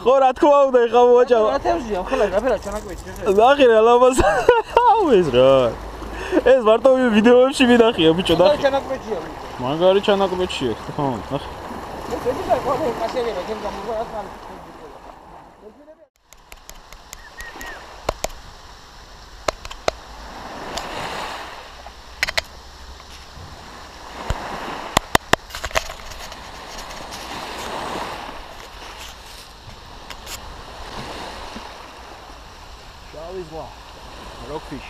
ხო რა თქმა უნდა ეხა მოაჭამა. რა თევზია, ხოლმე რაფერა ჩანაკვეთი. ნახე რა ლამაზ. ეს რა. ეს მარტო ვიდეოებში მინახია ბიჭო და. ჩანაკვეთია. მაგარი ჩანაკვეთია, ხო, ნახე. ეს ეძა ყოლა კასერია, ჩემ გამოგვა რა თქმა უნდა. Rockfish.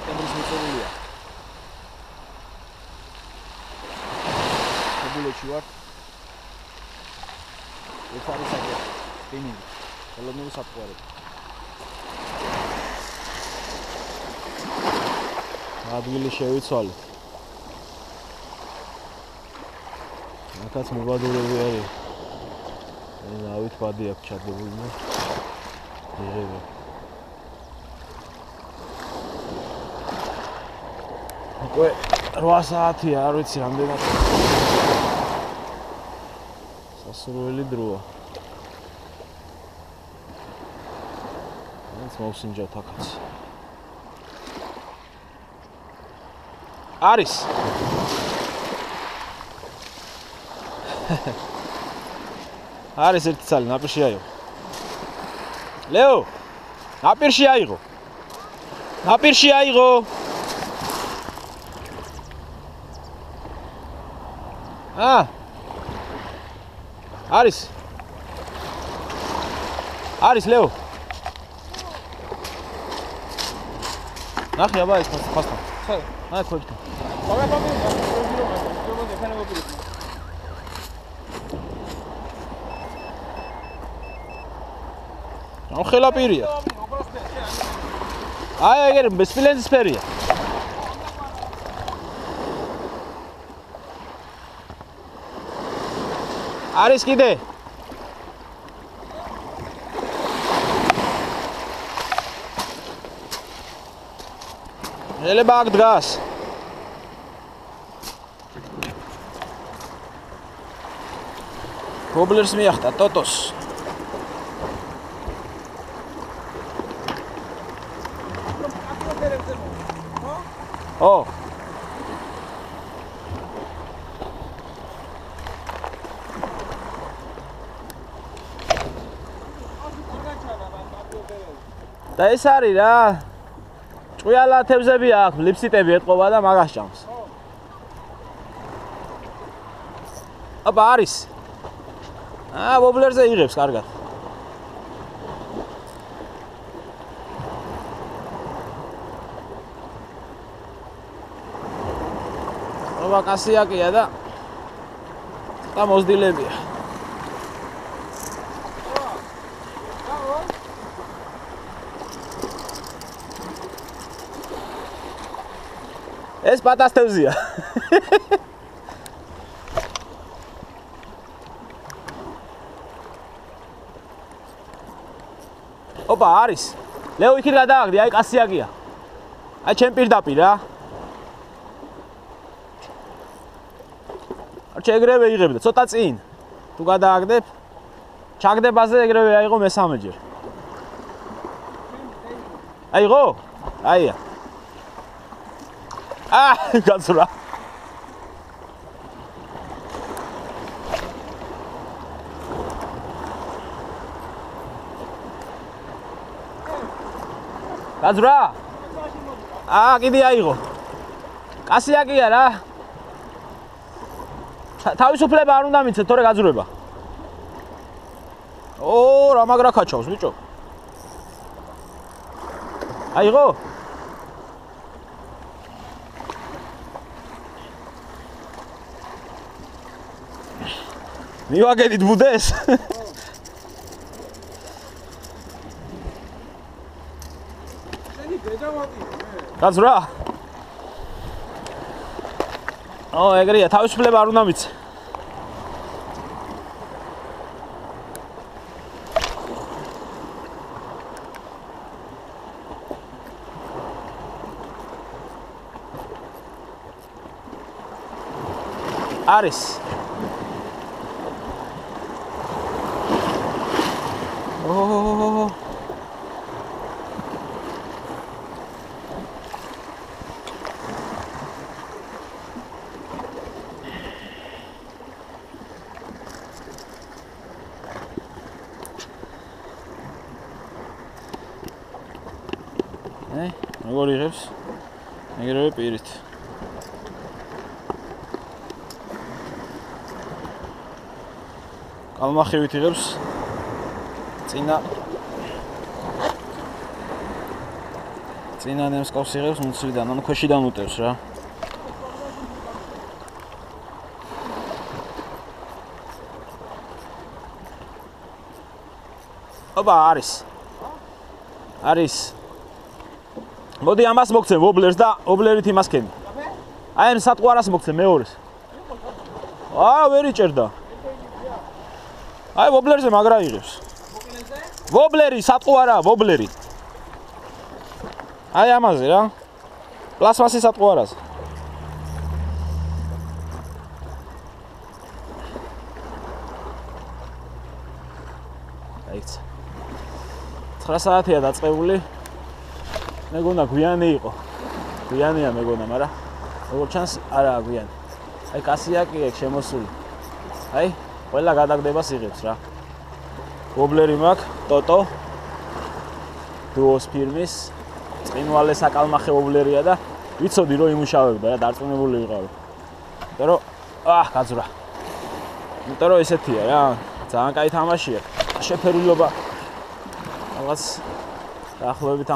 Sembra smițărulia. Buleți vart. E fare să vă. Spinning. Că nu s-a poare. Adgile შევიცვალეთ. აქაც მობადურები არის. დავით ბადი აქვს ჩადებული და იღება. უკვე 8 საათია, არ ვიცი რამდენად. სასურველი დროა. ეს მოვსინჯავთ აქაც. არის. არის ერთი ცალი, ნაპირში აიღო. ლეო, ნაპირში აიღო. ნაპირში აიღო. არის. არის ლეო. ნახე აბა ეს ფასთან. ხო. აი ხოჭი. მაგა პაპირი, პრობლემა ფენა მოპირი. ამ ხელაპირია. აი ეგერ სპილენძის ფერია. არის კიდე? ელება აქ დგას. გობლერს მიახტა ტოტოს. ო და ეს არის რა ჭუიალა თევზები აქვს ლიფსიტები ეთყობა და მაგას ჭამს აბა არის ვობლერზე იღებს კარგად ვაკასიაკია და მოსდილებია. ეს პატასტევზია. ოპა არის. ლეო იქით გადააგდი, აი კასიაკია. აი ჩემ პირდაპირ რა. ეგრევე იღებდა, ცოტა წინ. თუ გადააგდებ, ჩაგდებაზე ეგრევე აიღო მესამეჯერ. აიღო? აია. გაცურა. გაცურა? კიდე აიღო. კასიაკია რა. თავისუფლება არ უნდა მიცეთ, თორე გაძურება. რა მაგრა ქაჩავს, ბიჭო. აიღო? მივაგედით ბუდეს? შენი დედავატია. გაძურა? ეგრეა, თავისუფლება არ უნდა მიცე. არის. როგორ იღებს? ეგრევე პირით. კალმახივით იღებს. წინა ნემსკავს იღებს მუცლიდან, ანუ ქვეშიდან უტევს რა. ოპა, არის. მოდი ამას მოგცემ ვობლერს და ვობლერით იმას ქენი. აი ამ სატყვარას მოგცემ მეორეს. არა, ვერ იჭერდა. აი ვობლერზე მაგრა იღებს. ვობლერი, სატყვარა, ვობლერი. აი ამაზე რა. პლასმასის სატყვარაზე. აიცა. 9 საათია დაწყებული. მეგონა გვიანი იყო. გვიანია მეგონა, მაგრამ როგორც ჩანს არაა გვიანი. აი კასია კი ეგ შემოსული. აი, ყველა გადაგდებას იღებს რა. ვობლერი მაქვს, ტოტო. დუოს ფირმის. წინვალე საკალმახე ვობლერია და ვიცოდი რომ იმუშავებდა რა, დარწმუნებული ვიყავი. იმიტომ რომ გაძვრა. იმიტომ რომ ესეთია რა, ძალიან კაი თამაშია. შეფერილობა რაღაც დაახლოებით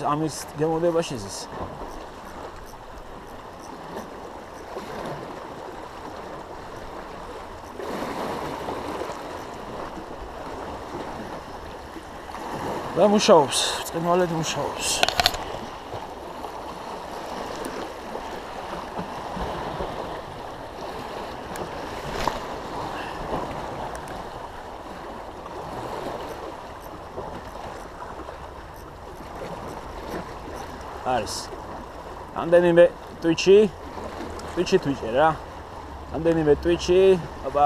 ამის გემოვნებაში ზის. და მუშაობს, წინვალედ მუშაობს. არის. ამდენიმე Twitch-ი რა. ამდენიმე Twitch-ი. აბა.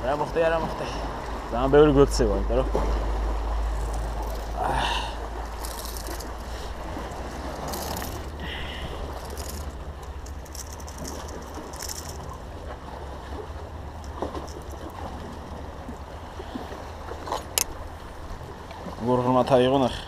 რა მოხდა. ძალიან ბევრი გვექცევა, იმიტომ რომ გორღმათ აიღო ნახე.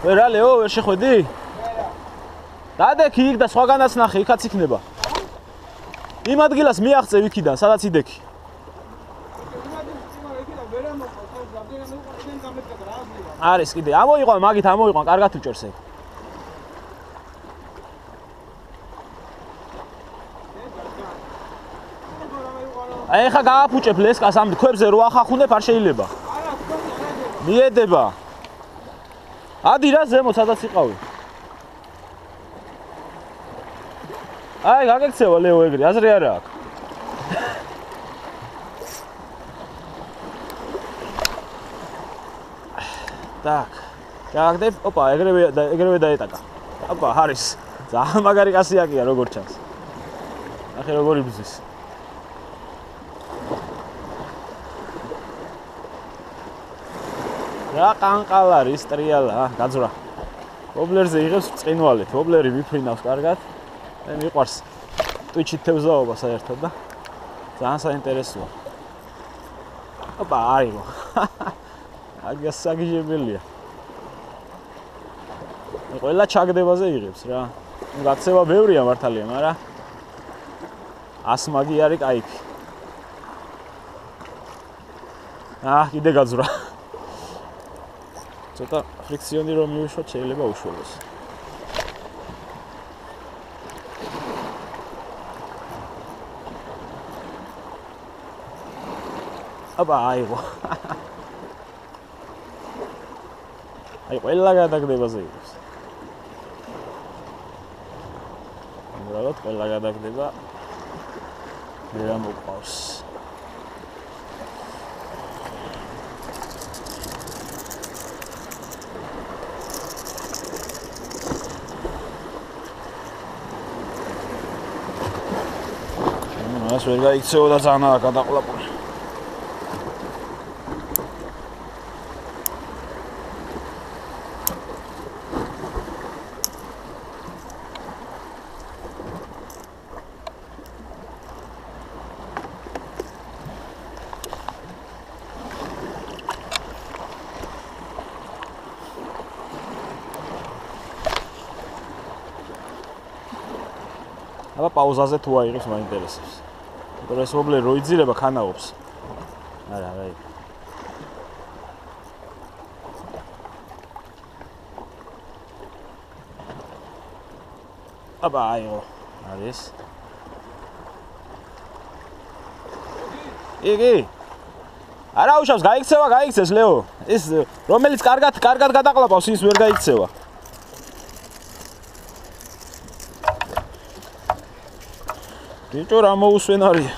ვერა ლეო, ვერ შეხვედი? დადექი იქ და სხვაგანაც ნახე, იქაც იქნება. იმ ადგილას მიაღწევ იქიდან, სადაც იდექი. არის კიდე, ამოიყვან, მაგით ამოიყვან, კარგად უჭერს ეგ. აი ხა გააფუჭებ ლესკას ამ ქვებზე რო ახახუნებ არ შეიძლება. მიედება. ადი რა ზემოთ სადაც იყავი. აი გაგექცევა ლეო ეგრე, აზრი არა აქვს. так. გაგდებ, ოპა, ეგრევე დაეტაკა. ოპა, არის. ძალიან მაგარი კასიაკია როგორ ჩანს. ნახე როგორ იბზის. რა ყანყალ არის, ტრიალა, გაძვრა. ვობლერზე იღებს წინვალეთ, ვობლერი ვიფრინავს კარგად. მე მიყვარს Twitch-ით თევზაობა საერთოდ და ძალიან საინტერესოა. ოპა, აიღო. აგას საგიჟებელია. ყველა ჩაგდებაზე იღებს რა. გაქცევა ბევრია მართალია, მაგრამ 100 მაგი არის кайფი. კიდე გაძვრა. ცოტა ფრიქციონი რომ მივუშვათ, შეიძლება უშველოს. აბა, აიღო. აი ყველა გადაგდებაზე იღებს. უბრალოდ ყველა გადაგდება ვერ ამოყავს. მას ვერ გაიქცეო და ძანაა გადაყლაპული. აბა პაუზაზე თუ აიღებს მაინტერესებს. იმიტომ რომ ეს ვობლერი რო იძირება ქანაობს. არა, რა იქ. აბა აიღო. არის. იგი არა უშავს, გაიქცევს ლეო. ეს რომელიც კარგად გადაყლაპავს, ის ვერ გაიქცევა. ბიჭო რა მოусვენ არის?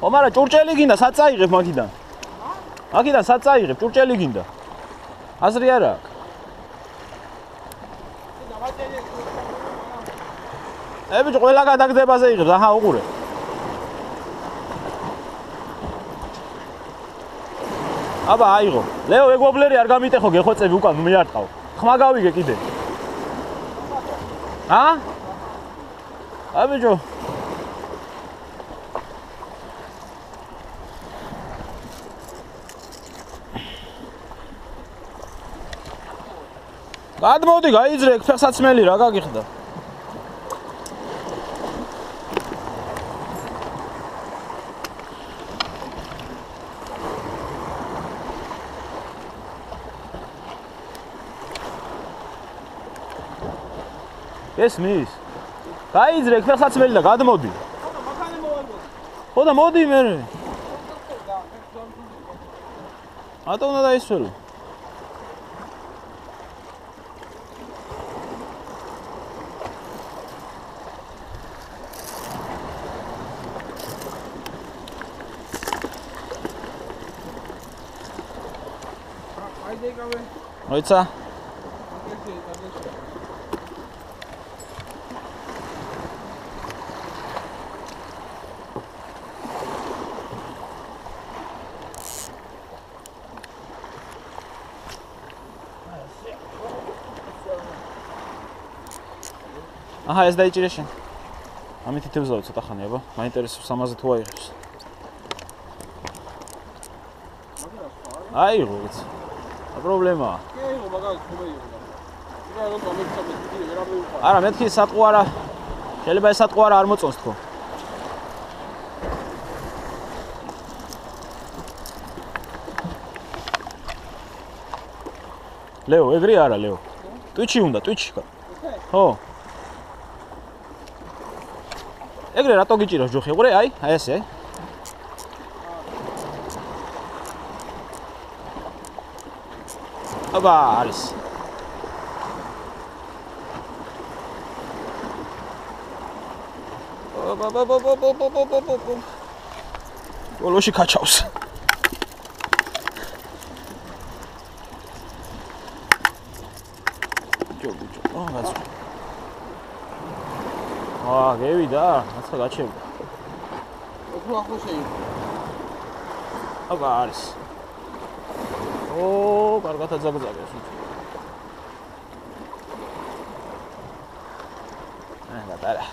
ომარა ჭურჭელი გინდა, სად წაიღებ მაგიდან? მაგიდან სად წაიღებ, ჭურჭელი გინდა? აზრი არა აქვს. ბიჭო ყველა გადაგდებაზე იღებს, აჰა უყურე. აბა აიღო. ლეო ეგ ვობლერი არ გამიტეხო გეხვეწები უკან მე არ ტყავ. ხმა გავიგე კიდე. ბიჭო გადმოდი გაიძრე ფეხსაცმელი რა გაგიხდა ეს მის გაიძრე ფეხსაცმელი და გადმოდი ხო და მოდი მე ატო უნდა დაისვენო მოიცა აჰა ეს დაიჭირე შენ ამით ითევზავ ცოტა ხანი აბა მაინტერესებს ამაზე თუ აიღებს აიღო ვიცი პრობლემაა არა მეთქი სატყუ არა შეიძლება ეს სატყუ არა არ მოწონს თქო ლეო ეგრე არა ლეო ტვიჩი უნდა ტვიჩი ხო ეგრე რატო გიჭირავს ჯოხი უყურე აი ესე აბა არის ბოლოში კაჩავს ჯო გაწვა გევიდა რაცა გაჩერდა უფრო ახლო შეიძლება აბა არის კარგად აზაგზაგებს გადარა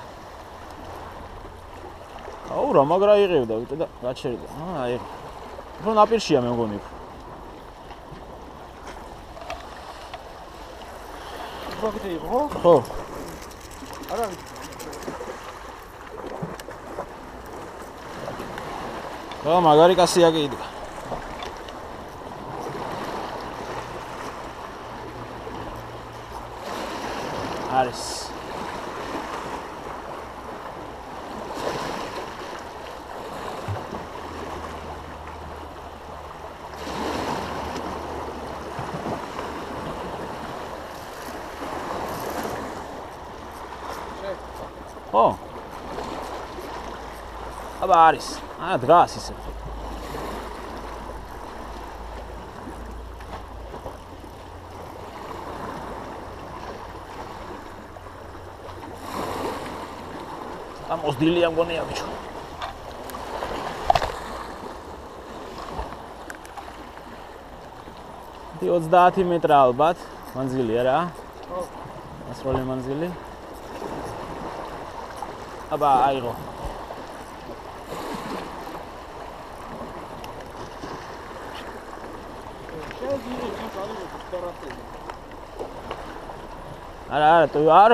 რა მაგრა იღებდა ვიტო და გაჩერდა აი უფრო ნაპირშია მე მგონი ვაგდე იყო ხო არა მაგარი კასია კიდე არის ხო აბა არის დგას ისე ამოსდილია მგონია ბიჭო 30 მეტრა ალბათ მანძილია რა ხო ასროლი მანძილი აბა აიღო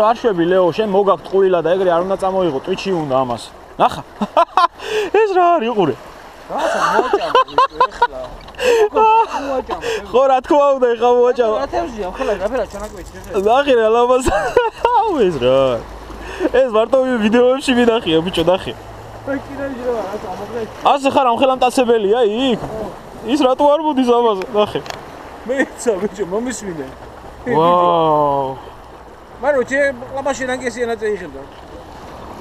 არ შვები ლეო, შენ მოგაქვს ტყუილა და ეგრე არ უნდა წამოიღო, ტვიჩი უნდა ამას. ნახა. ეს რა არის იყურე? რაცა მოაჭამა ეხლა. ხო რა თქმა უნდა ეხლა მოაჭამა. რა თევზია, ხოლმე რაფერა ჩანაკვეთი ხე. ნახე რა ლამაზ. აუ ეს რა. ეს მარტო ვიდეოებში მინახია ბიჭო, ნახე. აი კიდე რა ამოგრე. ასე ხარ ამ ხელამტაცებელია იქ? ის რატო არ მოდის ამაზე? ნახე. მეცა ბიჭო, მომისმინე. ვაუ. მარო ჩე ყლაბაში რანგესი ენაწე იხებდა.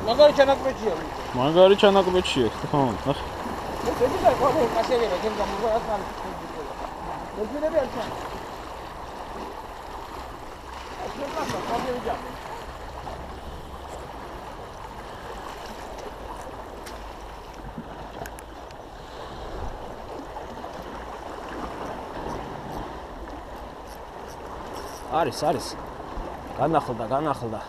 მაგარი ჩანაკვეთია ბიჭო. მაგარი ჩანაკვეთია, ხო, ნახე. ეს და ყო კასერება ჩემ გამოგა რა თქმა უნდა. დელფინები არ ჩან. ეს რა კაფეია. არის. განახლდა.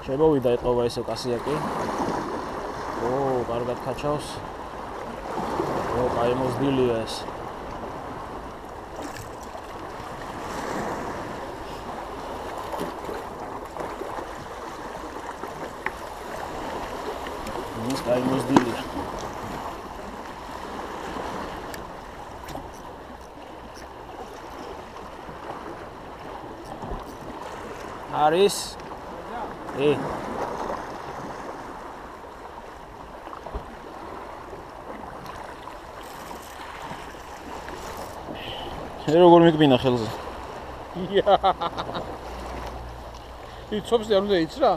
შემოვიდა ეთყობა ესე კასიაკი. ო, კარგად ქაჩავს. ო, კაი მოზდილია ეს. ის კაი მოზდილია. არის როგორ მიკბინა ხელზე? იცობს და არ უნდა იცრა?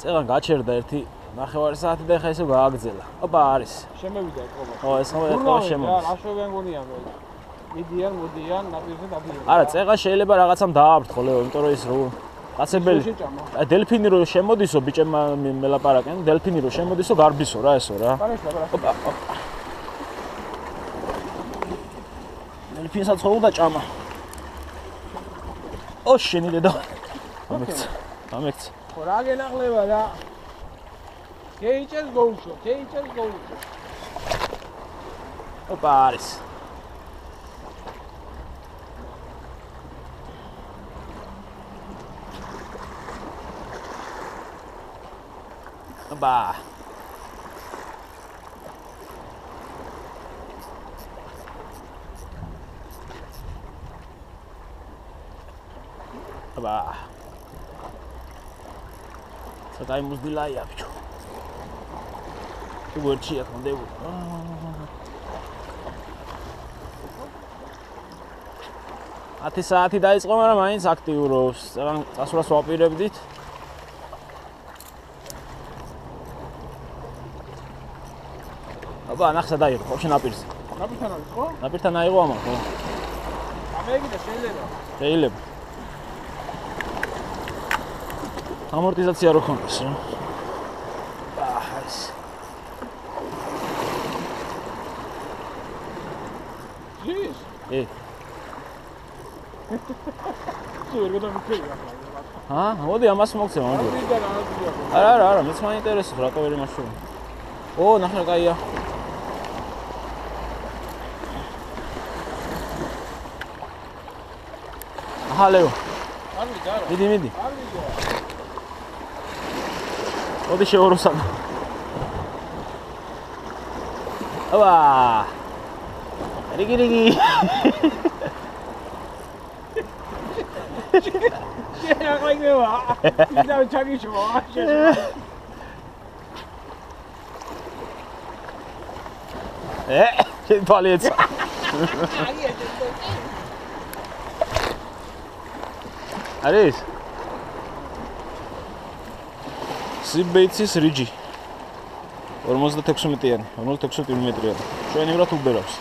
წელან გაჩერდა ერთი 9 საათი და ხა ისე გააგზელა. ოპა არის. შემოვიდა ეთყობა. ო, ეს ეთყობა შემოვიდა. რა შვებენ გონიან მე. მიდიან, ნაპირზე დადიან. არა, წეღა შეიძლება რაღაცამ დააბრთხო ლეო, იმიტომ რომ ის რო კაცებელი. დელფინი რო შემოდისო ბიჭებმა მელაპარაკენ, დელფინი რო შემოდისო გარბისო რა ესო რა. ოპა. დელფინსაც ხოვდა ჭამა. ო შენი დედა. ამექცა. ხო რა გენაღლება რა. გეიჭეს გოუშო. ოპა არის. ოპა. ოპა. Sakai muzdilaia bicho. Tu gorchia com devo. ათი საათი დაიწყო, მაგრამ მაინც აქტიურობს. ძალიან წასვლას ვაპირებდით. აბა, ნახსა დაიღო, ხო შენაპირზე. ნაპირთან არის, ხო? ნაპირთან აიღო ამა, ხო? ამეგიდა შეიძლება. შეიძლება. ამორტიზაცია რო ხონდეს, რა. ეს. ის? მოდი ამას მოგცე, მოდი. არა, მეც მაინტერესებს, რატო ვერ იმაშოვე. ო, ნახე, კაია. აჰა, ლეო. მიდი. მოდი შეოროსან. აბა. რიგი. შენა ყაიგება. ვიდა ჩაგიშვა. შენ თვალიც. არის? სიბეიცის რიჯი. 56-მ-იანი, 56 მ-იანი. ჩვენივრად უბერავს.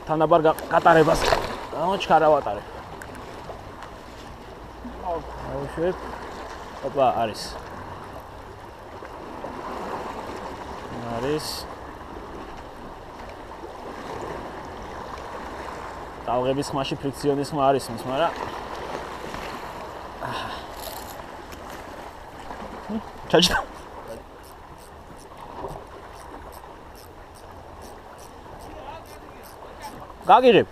თანაბარ გატარებას გამოჩქარა ვატარებ. აუშვებ. ოპა, არის. ტალღების ხმაში ფრიქციონის ხმა არის, მაგრამ ჩაჭდა. გაგიღებ.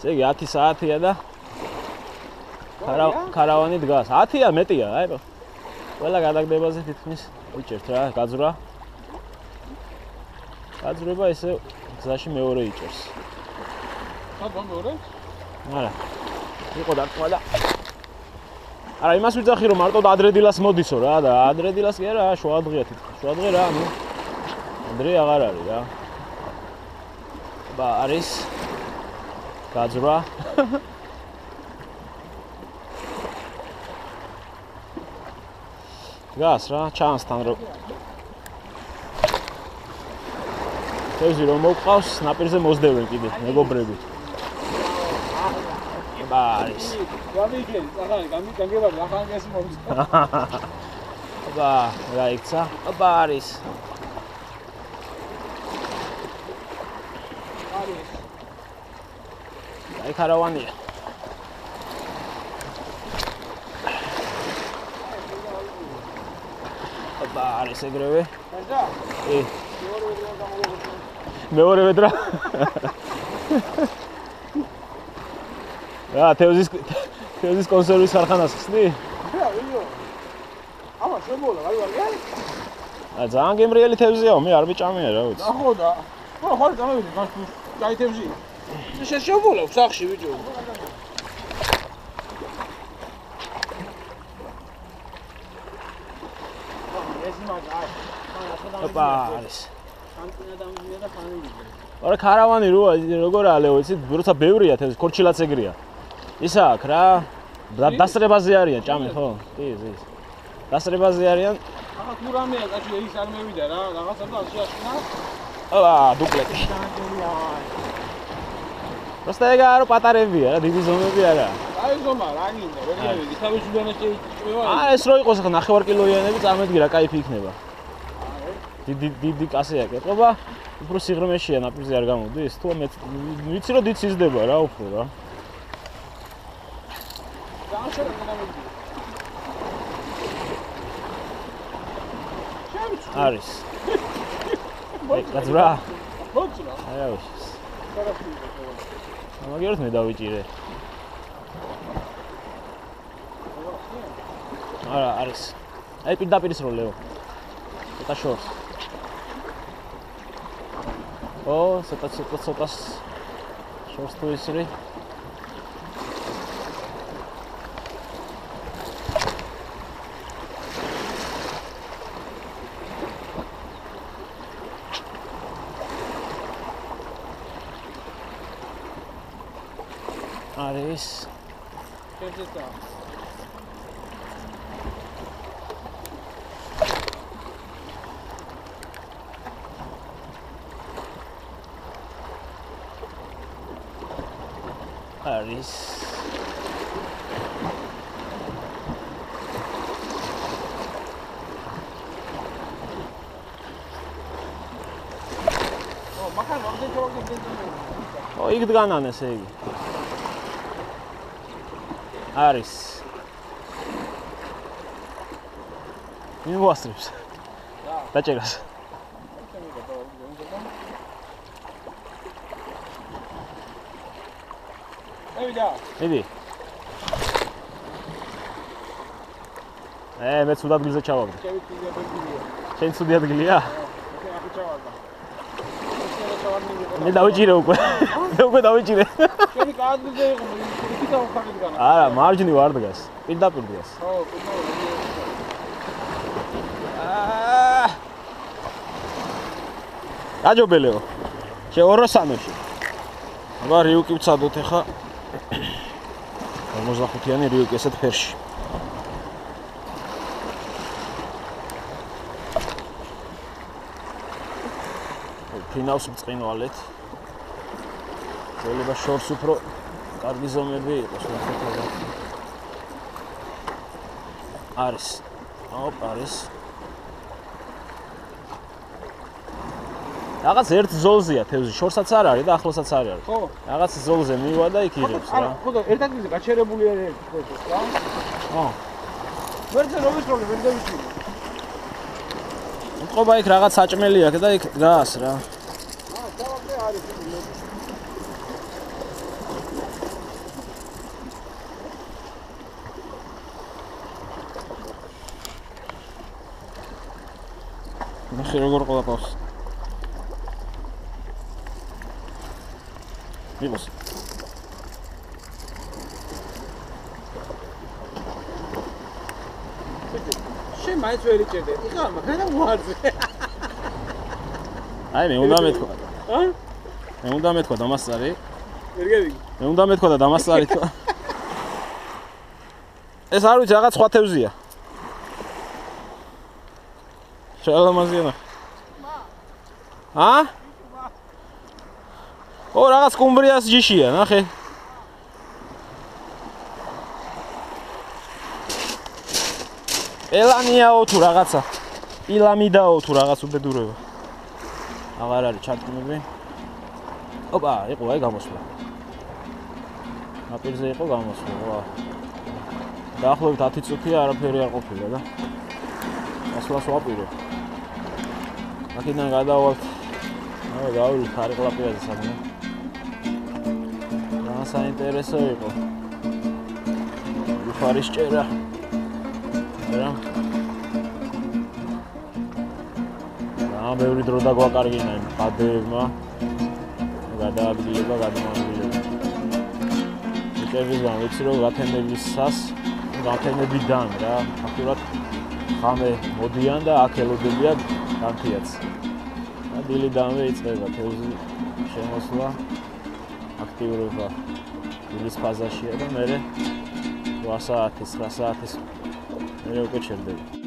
ზეგი 10 საათია და ქარავანი დგას. 10-ია მეტია, აი. ყველა გადაგდებაზე თითქმის იჭერთ რა, გაძვრა. გაძვრება ესე გზაში მეორე იჭერს. აბა მეორე? არა. იყო დარტყმა და არა, იმას ვიძახი რომ მარტო ადრედილას მოდისო რა და ადრედილას კი არა, შუადღეა თითქოს. შუადღე რა, ნუ. ადრე აღარ არის რა. აბა არის გაძვრა. გას რა, ჩანსთან რომ თევზი რომ მოვყავს, ნაპირზე მოსდევენ კიდე, მეგობრები. აბა არის. გამიგენ, ახალი გამიგებარი, ახალი ეს მომწა. აბა, რა იქცა? აბა არის. არის. აი ქარავანია. აბა არის ეგრევე. და? მეორე ვედრა. რა, თევზის კონსერვის ხარხანას ხსნი? რა, ვიო. აბა შემოლა, აი ვარ. ძალიან გემრიელი თევზია, მე არ ვიჭამია რა ვიცი. ნახო და. ხო, გამოვიდი, გასულ. გაითევზი. შეშევოლა სახში ვიჭო. ეს მაგა. აბა არის. ანტენა დამზია და ფანელი. არა ქარავანი როგორ ალეო, იცით, როცა ბევრია თევზი, ქორჩილაც ეგრეა. ისა აქ რა, დასრებაზე არიან ჭამე ხო? კი, ზის. დასრებაზე არიან. ახლა თუ რამეა, კაცი ის არ მევიდა რა, რაღაცა და შეაშკნა. აბა, დუპლეტი. просто ეგ არო პატარებია რა, დიდი ზომები არა. აი ზომა, რა გინდა, ვერ გავიდი, თავის უდანეს შეიწვევა. ეს რო იყოს ახლა 9 კილოიანები წამედგი რა, кайფი იქნება. დიდი კასეა კეთობა, უფრო სიღრმეშია ნაპირზე არ გამოდის, თუ მე ვიცი რომ დიც იზრდება რა, უფრო რა. დააშორე გამოვიდი. არის. გაძვრა. მოძრა. აი ავიშ. მაგერთ მე დავიჭირე. არა, არის. აი პირდაპირ სროლეო. ცოტა შორს. ო, ცოტა შორს თუ ისრი. არის. შეძეთა. არის. ო, მაგან ორდენ ჩავაგდე. ო, იქ დგანან ესე იგი. არის. ვინ მოასწრებს? რა? დაჭერას. მევიდა. მიდი. მე ცუდ ადგილზე ჩავაგდე. შევიწვია ბებია. შენ ცუდი ადგილია? ოკეი, ახლა ჩავაგდა. ეს ჩავაგდი. მე დავიჭირე უკვე. მე უკვე დავიჭირე. შენი კადრზე იყო, იქითა უხარდი განა. არა, მარჯვნივ არ დგას. პირდაპირ დგას. ო, პირდაპირ. გაჯობელეო. შეოროსანოში. აბა რიუკი ვცადოთ ახლა. 45-იანი რიუკი ესეთ ფერში. ფინავს მწყინვალეთ. შეიძლება შორს უფრო კარგი ზომები იყოს ნახოთ. არის. ოპ, არის. რაღაც ერთ ზოლზეა თევზი, შორსაც არ არის და ახლოსაც არ არის. ხო. რაღაც ზოლზე მივა და იქ იღებს რა. ხო და ერთად მიზე გაჩერებული არის ეს რა. ხო. ვერცე რომ ვისროლე, ვერ დავიშვი. მწყობა იქ რაღაც საჭმელი აქვს და იქ დგას რა. დავაგდე არის. ნახე როგორ ყოლაპავს. მიყოს. შენ მაინც ვერ იჭერდე. იხა მაგანა უარზე. აი მე უნდა მეთქვა. ა? მე უნდა მეთქვა დამასწარი. ვერ გევიგე. მე უნდა მეთქვა და დამასწარი თქვა. ეს არ ვიცი რაღაც სხვა თევზია. შალამაზიანა. ა? ო რაღაც კუმბრიას ჯიშია, ნახე. ელანიაო თუ რაღაცა. ილამიდაო თუ რაღაც უბედურება. აღარ არის ჩარტკმები. ოპა, იყო აი გამოსვლა. ნაპირზე იყო გამოსვლა, ვა. დაახლოებით 10 წუთია არაფერი არ ყოფილა და ასლას ვაპირებ. აქედან გადავალთ. აი, გავილი ხარიყლაპიაზე სადმე. რა საინტერესო იყო. ვიფარის ჭერა. რა. ამ ბევრი დრო დაგვაკარგინა იმ პადებმა. გადააბილება, გადამაბილება. მიწევიდან ვიცი რომ გათენებისას, გათენებიდან რა, ფაქტურად ხამე მოდიან და აქ ელოდებიან განთიაც. და დილიდანვე იწყება თევზი შემოსვლა, აქტიურობა დილის ფაზაშია და მერე 8 საათის, 9 საათის მერე უკვე ჩერდება.